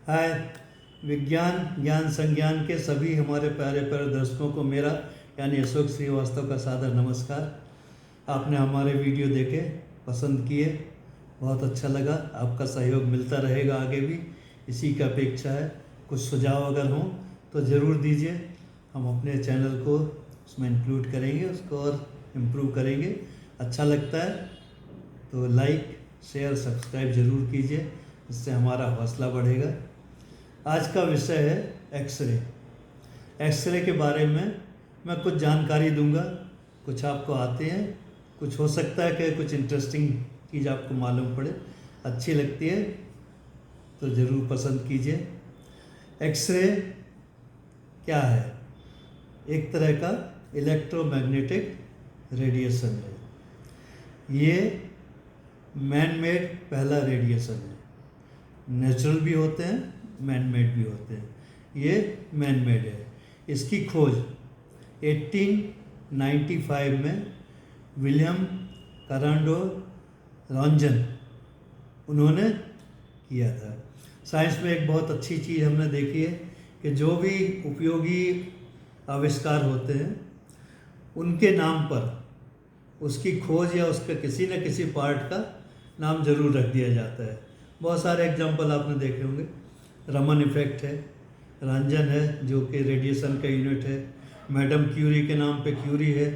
हाय। विज्ञान ज्ञान संज्ञान के सभी हमारे प्यारे प्यारे दर्शकों को मेरा यानी अशोक श्रीवास्तव का सादर नमस्कार। आपने हमारे वीडियो देखे, पसंद किए, बहुत अच्छा लगा। आपका सहयोग मिलता रहेगा आगे भी, इसी की अपेक्षा है। कुछ सुझाव अगर हों तो ज़रूर दीजिए, हम अपने चैनल को उसमें इंक्लूड करेंगे, उसको और इम्प्रूव करेंगे। अच्छा लगता है तो लाइक शेयर सब्सक्राइब ज़रूर कीजिए, इससे हमारा हौसला बढ़ेगा। आज का विषय है एक्सरे। एक्सरे के बारे में मैं कुछ जानकारी दूंगा। कुछ आपको आते हैं, कुछ हो सकता है कि कुछ इंटरेस्टिंग चीज़ आपको मालूम पड़े, अच्छी लगती है तो ज़रूर पसंद कीजिए। एक्सरे क्या है? एक तरह का इलेक्ट्रोमैग्नेटिक रेडिएशन है। ये मैन मेड पहला रेडिएशन है। नेचुरल भी होते हैं, मैन मेड भी होते हैं। ये मैन मेड है। इसकी खोज 1895 में विलियम करांडो रॉन्जन उन्होंने किया था। साइंस में एक बहुत अच्छी चीज़ हमने देखी है कि जो भी उपयोगी आविष्कार होते हैं उनके नाम पर उसकी खोज या उसके किसी न किसी पार्ट का नाम जरूर रख दिया जाता है। बहुत सारे एग्जाम्पल आपने देखे होंगे। रमन इफेक्ट है, रंजन है जो कि रेडिएशन का यूनिट है, मैडम क्यूरी के नाम पे क्यूरी है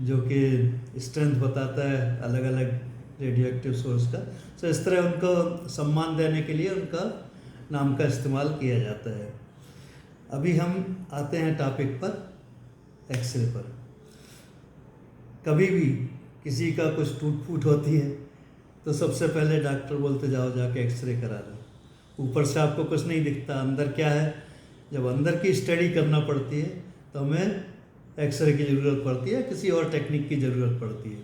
जो कि स्ट्रेंथ बताता है अलग अलग रेडियो एक्टिव सोर्स का। तो इस तरह उनको सम्मान देने के लिए उनका नाम का इस्तेमाल किया जाता है। अभी हम आते हैं टॉपिक पर, एक्सरे पर। कभी भी किसी का कुछ टूट फूट होती है तो सबसे पहले डॉक्टर बोलते जाओ जाके एक्सरे करा लो। ऊपर से आपको कुछ नहीं दिखता, अंदर क्या है। जब अंदर की स्टडी करना पड़ती है तो हमें एक्सरे की ज़रूरत पड़ती है, किसी और टेक्निक की ज़रूरत पड़ती है।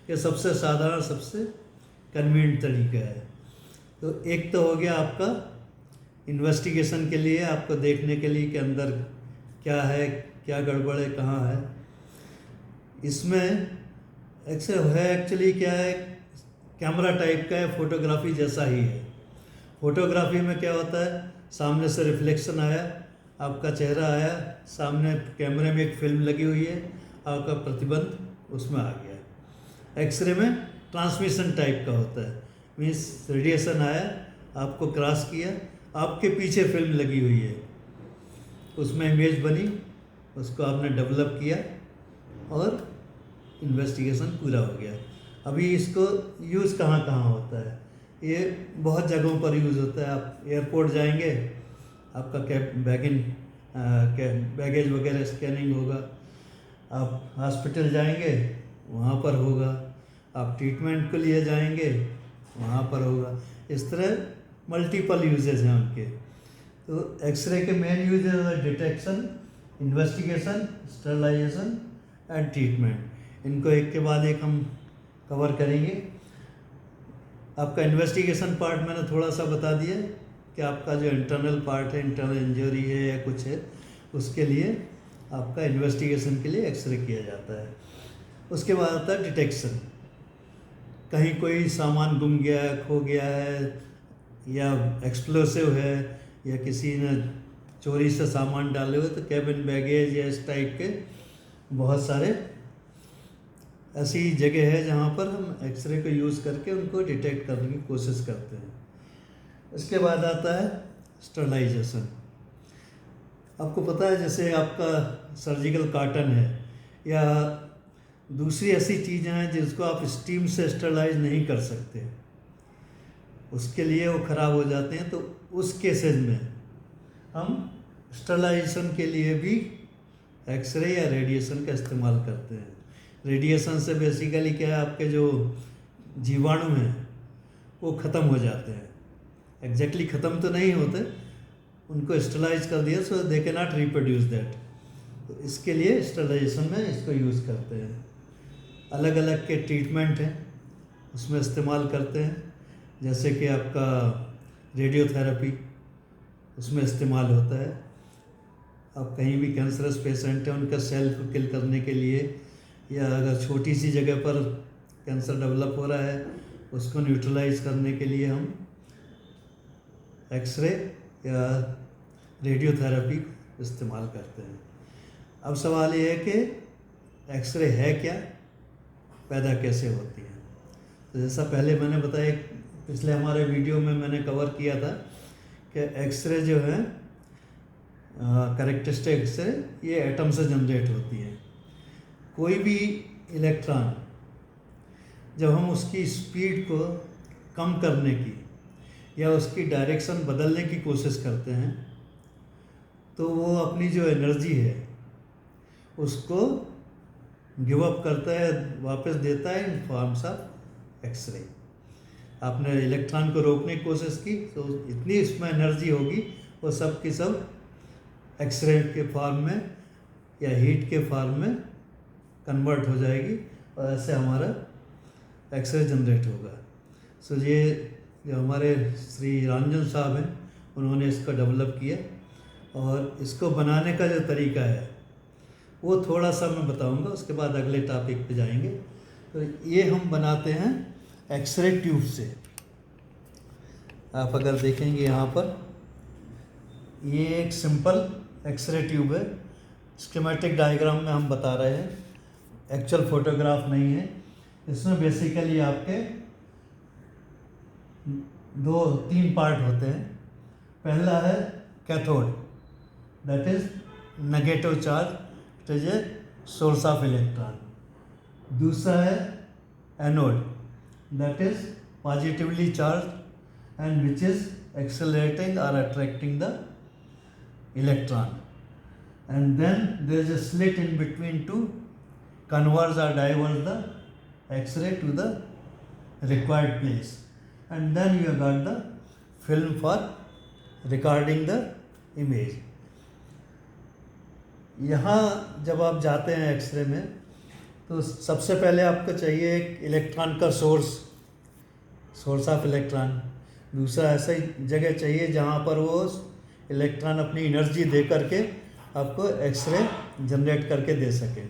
ये सबसे साधारण, सबसे कन्वीनियंट तरीका है। तो एक तो हो गया आपका इन्वेस्टिगेशन के लिए, आपको देखने के लिए कि अंदर क्या है, क्या गड़बड़ है, कहाँ है। इसमें एक्सरे है एक्चुअली क्या है, कैमरा टाइप का है, फोटोग्राफी जैसा ही है। फोटोग्राफी में क्या होता है, सामने से रिफ्लेक्शन आया, आपका चेहरा आया, सामने कैमरे में एक फिल्म लगी हुई है, आपका प्रतिबंध उसमें आ गया। एक्सरे में ट्रांसमिशन टाइप का होता है, मीन्स रेडिएशन आया, आपको क्रॉस किया, आपके पीछे फिल्म लगी हुई है, उसमें इमेज बनी, उसको आपने डेवलप किया और इन्वेस्टिगेशन पूरा हो गया। अभी इसको यूज़ कहाँ कहाँ होता है? ये बहुत जगहों पर यूज़ होता है। आप एयरपोर्ट जाएंगे, आपका बैगेज वगैरह स्कैनिंग होगा। आप हॉस्पिटल जाएंगे, वहाँ पर होगा। आप ट्रीटमेंट के लिए जाएंगे, वहाँ पर होगा। इस तरह मल्टीपल यूजेज हैं उनके। तो एक्सरे के मेन यूजेज है detection, investigation, sterilisation and treatment. इनको एक के बाद एक हम कवर करेंगे। आपका इन्वेस्टिगेशन पार्ट मैंने थोड़ा सा बता दिया कि आपका जो इंटरनल पार्ट है, इंटरनल इंजरी है या कुछ है, उसके लिए आपका इन्वेस्टिगेशन के लिए एक्सरे किया जाता है। उसके बाद आता है डिटेक्शन। कहीं कोई सामान गुम गया है, खो गया है, या एक्सप्लोसिव है, या किसी ने चोरी से सामान डाले हुए, तो कैबिन बैगेज या इस टाइप के बहुत सारे ऐसी जगह है जहाँ पर हम एक्सरे को यूज़ करके उनको डिटेक्ट करने की कोशिश करते हैं। इसके बाद आता है स्टरलाइजेशन। आपको पता है जैसे आपका सर्जिकल कॉटन है या दूसरी ऐसी चीज़ें हैं जिसको आप स्टीम से स्टरलाइज नहीं कर सकते, उसके लिए वो ख़राब हो जाते हैं। तो उस केसेज में हम स्टरलाइजेशन के लिए भी एक्सरे या रेडिएशन का इस्तेमाल करते हैं। रेडिएशन से बेसिकली क्या है, आपके जो जीवाणु हैं वो ख़त्म हो जाते हैं। एग्जैक्टली ख़त्म तो नहीं होते, उनको स्टरलाइज कर दिया so they can not reproduce that. तो इसके लिए स्टरलाइजेशन में इसको यूज़ करते हैं। अलग अलग के ट्रीटमेंट हैं, उसमें इस्तेमाल करते हैं। जैसे कि आपका रेडियोथेरेपी, उसमें इस्तेमाल होता है। अब कहीं भी कैंसरस पेशेंट है, उनका सेल्फ किल करने के लिए, या अगर छोटी सी जगह पर कैंसर डेवलप हो रहा है उसको न्यूट्रलाइज करने के लिए हम एक्सरे या रेडियोथेरेपी इस्तेमाल करते हैं। अब सवाल ये है कि एक्सरे है क्या, पैदा कैसे होती है। तो जैसा पहले मैंने बताया, पिछले हमारे वीडियो में मैंने कवर किया था कि एक्सरे जो है कैरेक्टरिस्टिक एक्सरे ये एटम से जनरेट होती है। कोई भी इलेक्ट्रॉन जब हम उसकी स्पीड को कम करने की या उसकी डायरेक्शन बदलने की कोशिश करते हैं तो वो अपनी जो एनर्जी है उसको गिव अप करता है, वापस देता है इन फॉर्म्स ऑफ एक्सरे। आपने इलेक्ट्रॉन को रोकने की कोशिश की तो इतनी इसमें एनर्जी होगी वो सब की सब एक्सरे के फॉर्म में या हीट के फॉर्म में कन्वर्ट हो जाएगी और ऐसे हमारा एक्सरे जनरेट होगा। सो ये जो हमारे श्री रंजन साहब हैं उन्होंने इसको डेवलप किया और इसको बनाने का जो तरीका है वो थोड़ा सा मैं बताऊंगा, उसके बाद अगले टॉपिक पे जाएंगे। तो ये हम बनाते हैं एक्सरे ट्यूब से। आप अगर देखेंगे यहाँ पर ये एक सिंपल एक्सरे ट्यूब है। स्कीमेटिक डायग्राम में हम बता रहे हैं, एक्चुअल फोटोग्राफ नहीं है। इसमें बेसिकली आपके 2-3 पार्ट होते हैं। पहला है cathode, that is negative charge, it is a source of electron. दूसरा है anode, that is positively charge and which is accelerating और attracting the electron. And then there is a slit in between to converge or divert the X-ray to the required place. And then you have got the film for recording the image. यहाँ जब आप जाते हैं x ray में तो सबसे पहले आपको चाहिए एक इलेक्ट्रॉन का सोर्स ऑफ इलेक्ट्रॉन। दूसरा ऐसा ही जगह चाहिए जहाँ पर वो इलेक्ट्रॉन अपनी एनर्जी दे करके आपको एक्सरे जनरेट करके दे सके।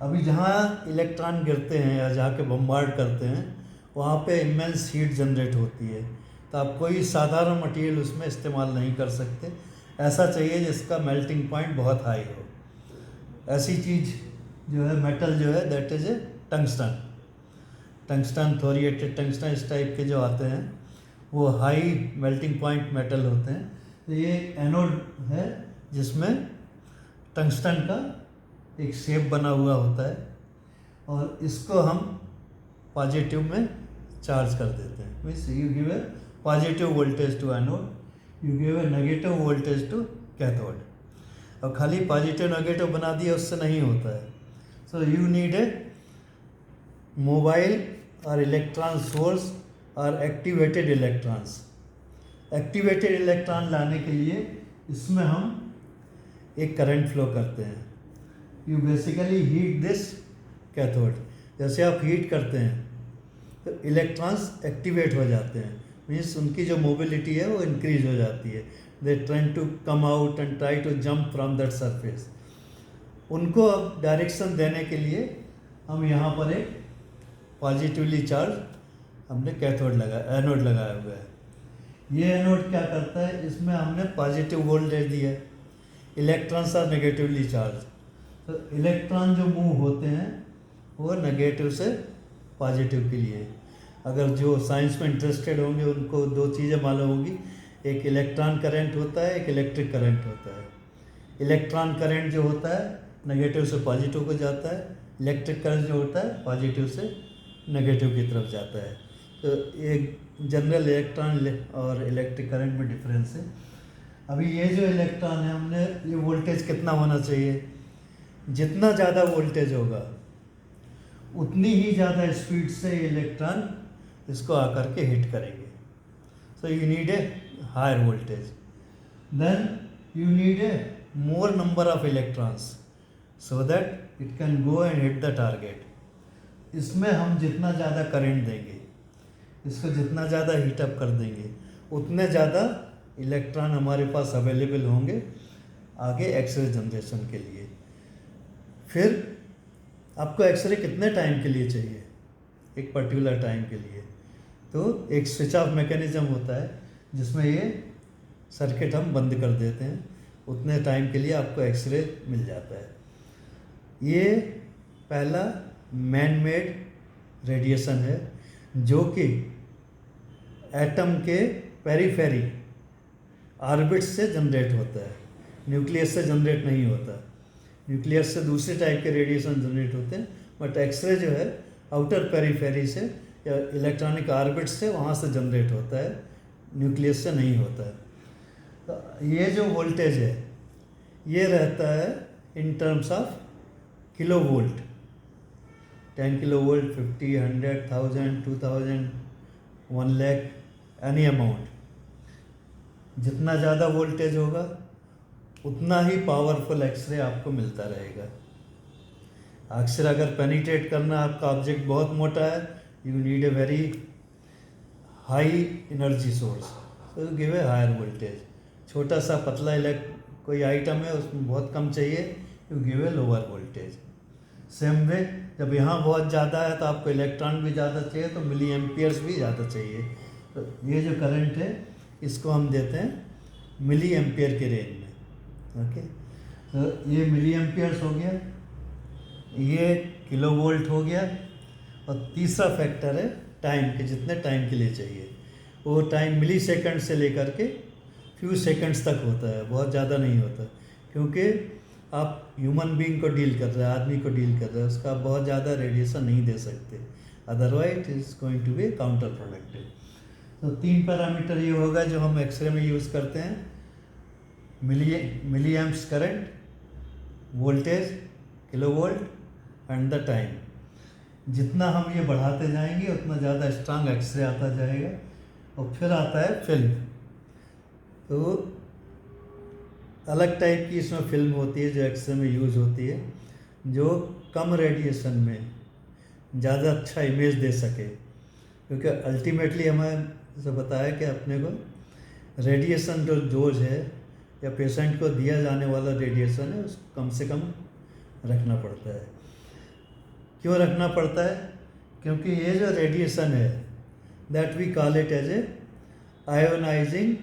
अभी जहाँ इलेक्ट्रॉन गिरते हैं या जहाँ के बम्बार्ड करते हैं वहाँ पे इमेंस हीट जनरेट होती है, तो आप कोई साधारण मटेरियल उसमें इस्तेमाल नहीं कर सकते। ऐसा चाहिए जिसका मेल्टिंग पॉइंट बहुत हाई हो। ऐसी चीज़ जो है मेटल जो है that is a tungsten, thoriated tungsten, इस टाइप के जो आते हैं वो हाई मेल्टिंग पॉइंट मेटल होते हैं। तो ये एनोड है जिसमें टंगस्टन का एक शेप बना हुआ होता है और इसको हम पॉजिटिव में चार्ज कर देते हैं। Means you give a positive voltage to anode, you give a negative voltage to cathode. और खाली पॉजिटिव नेगेटिव बना दिया उससे नहीं होता है। सो यू नीड ए मोबाइल और इलेक्ट्रॉन सोर्स और एक्टिवेटेड इलेक्ट्रॉन्स। एक्टिवेटेड इलेक्ट्रॉन लाने के लिए इसमें हम एक करंट फ्लो करते हैं। You basically heat this cathode. जैसे आप हीट करते हैं तो इलेक्ट्रॉन्स एक्टिवेट हो जाते हैं, मीन्स उनकी जो मोबिलिटी है वो इंक्रीज हो जाती है। They trying to come out and try to jump from that surface. उनको अब डायरेक्शन देने के लिए हम यहाँ पर एक पॉजिटिवली चार्ज हमने एनोड लगाया हुआ है। ये एनोड क्या करता है, इसमें हमने पॉजिटिव वोल्टेज दिया है, इलेक्ट्रॉन्स आर नेगेटिवली चार्ज। तो इलेक्ट्रॉन जो मूव होते हैं वो नेगेटिव से पॉजिटिव के लिए। अगर जो साइंस में इंटरेस्टेड होंगे उनको 2 चीज़ें मालूम होंगी, एक इलेक्ट्रॉन करंट होता है, एक इलेक्ट्रिक करंट होता है। इलेक्ट्रॉन करंट जो होता है नेगेटिव से पॉजिटिव को जाता है, इलेक्ट्रिक करंट जो होता है पॉजिटिव से नेगेटिव की तरफ जाता है। तो एक जनरल इलेक्ट्रॉन और इलेक्ट्रिक करंट में डिफरेंस है। अभी ये जो इलेक्ट्रॉन है हमने ये वोल्टेज कितना होना चाहिए, जितना ज़्यादा वोल्टेज होगा उतनी ही ज़्यादा स्पीड से इलेक्ट्रॉन इसको आकर के हिट करेंगे। So you need a higher voltage, then you need a more number of electrons so that it can go and hit the target. इसमें हम जितना ज़्यादा करंट देंगे, इसको जितना ज़्यादा हीटअप कर देंगे, उतने ज़्यादा इलेक्ट्रॉन हमारे पास अवेलेबल होंगे आगे एक्सरे जनरेशन के लिए। फिर आपको एक्सरे कितने टाइम के लिए चाहिए, एक पर्टिकुलर टाइम के लिए, तो एक स्विच ऑफ मैकेनिज्म होता है जिसमें ये सर्किट हम बंद कर देते हैं, उतने टाइम के लिए आपको एक्सरे मिल जाता है। ये पहला मैन मेड रेडिएशन है जो कि एटम के पेरीफेरी ऑर्बिट से जनरेट होता है, न्यूक्लियस से जनरेट नहीं होता। न्यूक्लियस से दूसरे टाइप के रेडिएशन जनरेट होते हैं, बट एक्सरे जो है आउटर पेरीफेरी से या इलेक्ट्रॉनिक ऑर्बिट से वहाँ से जनरेट होता है, न्यूक्लियस से नहीं होता है। तो ये जो वोल्टेज है ये रहता है in terms of kilo volt, 10 kilo volt, 50, 100, 1000, 2000, 1 lakh, any amount. जितना ज़्यादा वोल्टेज होगा उतना ही पावरफुल एक्सरे आपको मिलता रहेगा। अक्सर अगर पेनिट्रेट करना आपका ऑब्जेक्ट बहुत मोटा है, you need a very high energy source, तो गिव ए हायर वोल्टेज। छोटा सा पतला कोई आइटम है उसमें बहुत कम चाहिए, you give a lower voltage. Same way जब यहाँ बहुत ज़्यादा है तो आपको इलेक्ट्रॉन भी ज़्यादा चाहिए, तो मिली एम्पियर्स भी ज़्यादा चाहिए। तो ये जो करंट है इसको हम देते हैं मिली एम्पियर के रेंज में। ओके, तो ये मिली एम्पियर्स हो गया, ये किलो वोल्ट हो गया, और तीसरा फैक्टर है टाइम के, जितने टाइम के लिए चाहिए। वो टाइम मिली सेकेंड से लेकर के फ्यू सेकंड्स तक होता है, बहुत ज़्यादा नहीं होता, क्योंकि आप ह्यूमन बीइंग को डील कर रहे हैं, आदमी को डील कर रहे हैं, उसका बहुत ज़्यादा रेडिएशन नहीं दे सकते, otherwise it is going to be counter productive. तो 3 पैरामीटर ये होगा जो हम एक्सरे में यूज़ करते हैं, milliamps current, voltage, kilovolt and the time. जितना हम ये बढ़ाते जाएंगे उतना ज़्यादा स्ट्रांग एक्सरे आता जाएगा। और फिर आता है फिल्म। तो अलग टाइप की इसमें फिल्म होती है जो एक्सरे में यूज़ होती है, जो कम रेडिएशन में ज़्यादा अच्छा इमेज दे सके, क्योंकि अल्टीमेटली हमें जैसे बताया कि अपने को रेडिएशन जो डोज है या पेशेंट को दिया जाने वाला रेडिएशन है उसको कम से कम रखना पड़ता है। क्यों रखना पड़ता है? क्योंकि ये जो रेडिएशन है that we call it as a ionising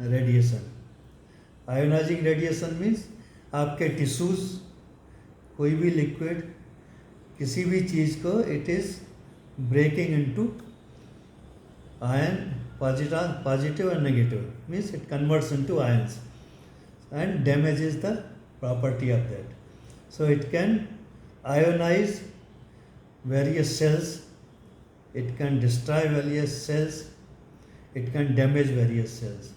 radiation. Ionising radiation means आपके टिश्यूज़, कोई भी लिक्विड, किसी भी चीज़ को it is breaking into ion, positive and negative, means it converts into ions and damages the property of that. So it can ionize various cells, it can destroy various cells, it can damage various cells.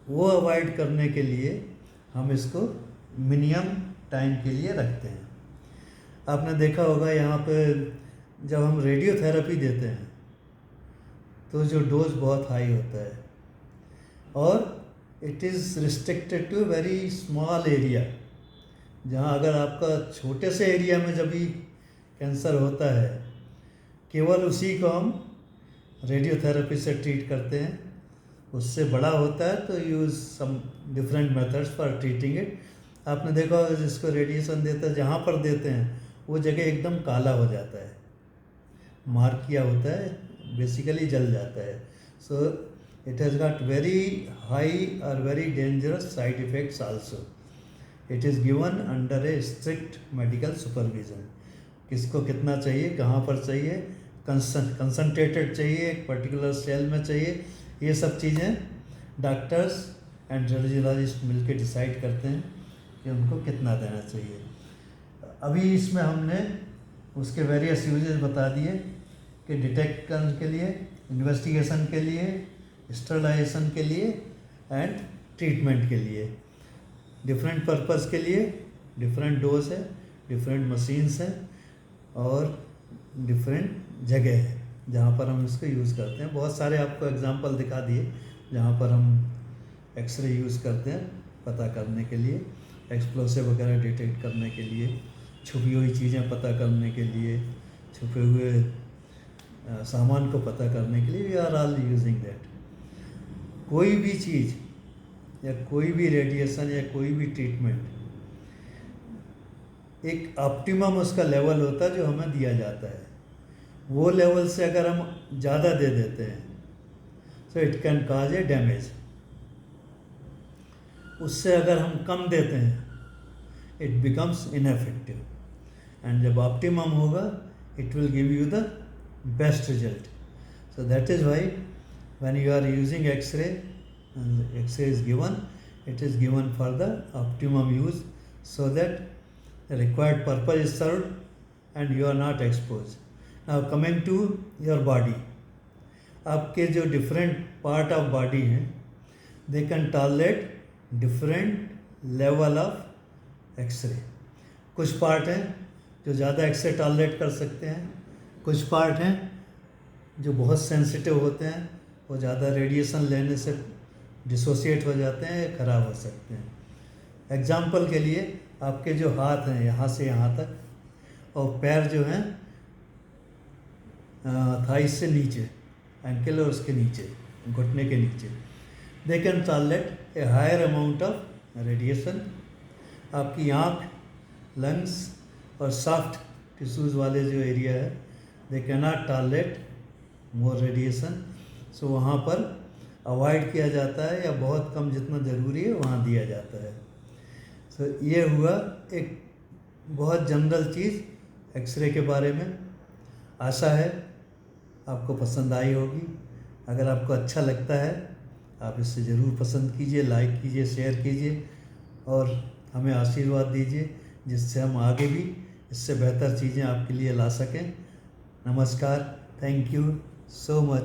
वो avoid करने के लिए हम इसको minimum time के लिए रखते हैं। आपने देखा होगा यहाँ पे जब हम रेडियोथेरेपी देते हैं तो जो डोज बहुत हाई होता है, और it is restricted to very small area. जहाँ अगर आपका छोटे से एरिया में जब भी कैंसर होता है, केवल उसी को हम रेडियोथेरेपी से ट्रीट करते हैं। उससे बड़ा होता है तो use some different methods for treating it. आपने देखा होगा जिसको रेडिएशन देता है, जहाँ पर देते हैं वो जगह एकदम काला हो जाता है, मार्क किया होता है, बेसिकली जल जाता है। सो it has got very high or very dangerous side effects also. It is given under a strict medical supervision. किसको कितना चाहिए, कहाँ पर चाहिए, कंसनट्रेटेड चाहिए, एक पर्टिकुलर सेल में चाहिए, ये सब चीज़ें डॉक्टर्स एंड रेडियोलॉजिस्ट मिलकर डिसाइड करते हैं कि उनको कितना देना चाहिए। अभी इसमें हमने उसके वेरियस यूजेस बता दिए कि डिटेक्ट करने के लिए, इन्वेस्टिगेशन के लिए, स्टरलाइजेशन के लिए एंड ट्रीटमेंट के लिए। डिफरेंट पर्पस के लिए डिफरेंट डोज है, डिफरेंट मशीन्स हैं और डिफरेंट जगह है जहाँ पर हम इसको यूज़ करते हैं। बहुत सारे आपको एग्जांपल दिखा दिए जहाँ पर हम एक्सरे यूज़ करते हैं पता करने के लिए, एक्सप्लोसिव वगैरह डिटेक्ट करने के लिए, छुपी हुई चीज़ें पता करने के लिए, छुपे हुए सामान को पता करने के लिए। We are all using that. कोई भी चीज़ या कोई भी रेडिएशन या कोई भी ट्रीटमेंट, एक ऑप्टिमम उसका लेवल होता है जो हमें दिया जाता है। वो लेवल से अगर हम ज़्यादा दे देते हैं so it can cause A damage. उससे अगर हम कम देते हैं इट बिकम्स इनएफेक्टिव, एंड जब ऑप्टिमम होगा it will give you the best result. So that is why when you are using X-ray and X-ray is given, it is given for the optimum use so that the required purpose is served and you are not exposed. Now coming to your body, आपके जो different part of body हैं they can tolerate different level of X-ray. कुछ part हैं जो ज़्यादा x ray tolerate कर सकते हैं, कुछ पार्ट हैं जो बहुत सेंसिटिव होते हैं, वो ज़्यादा रेडिएशन लेने से डिसोसिएट हो जाते हैं, ख़राब हो सकते हैं. एग्जाम्पल के लिए आपके जो हाथ हैं यहाँ से यहाँ तक, और पैर जो हैं थाइस से नीचे, एंकल और उसके नीचे, घुटने के नीचे, they can tolerate a higher amount of radiation. आपकी आँख, लंग्स और सॉफ्ट टिश्यूज़ वाले जो एरिया है they can not tolerate more radiation. So वहाँ पर अवॉइड किया जाता है या बहुत कम जितना ज़रूरी है वहाँ दिया जाता है. सो ये हुआ एक बहुत जनरल चीज़ एक्सरे के बारे में. आशा है आपको पसंद आई होगी. अगर आपको अच्छा लगता है आप इसे ज़रूर पसंद कीजिए, लाइक कीजिए, शेयर कीजिए और हमें आशीर्वाद दीजिए जिससे हम आगे भी इससे बेहतर चीज़ें आपके लिए ला सकें. नमस्कार. Thank you so much.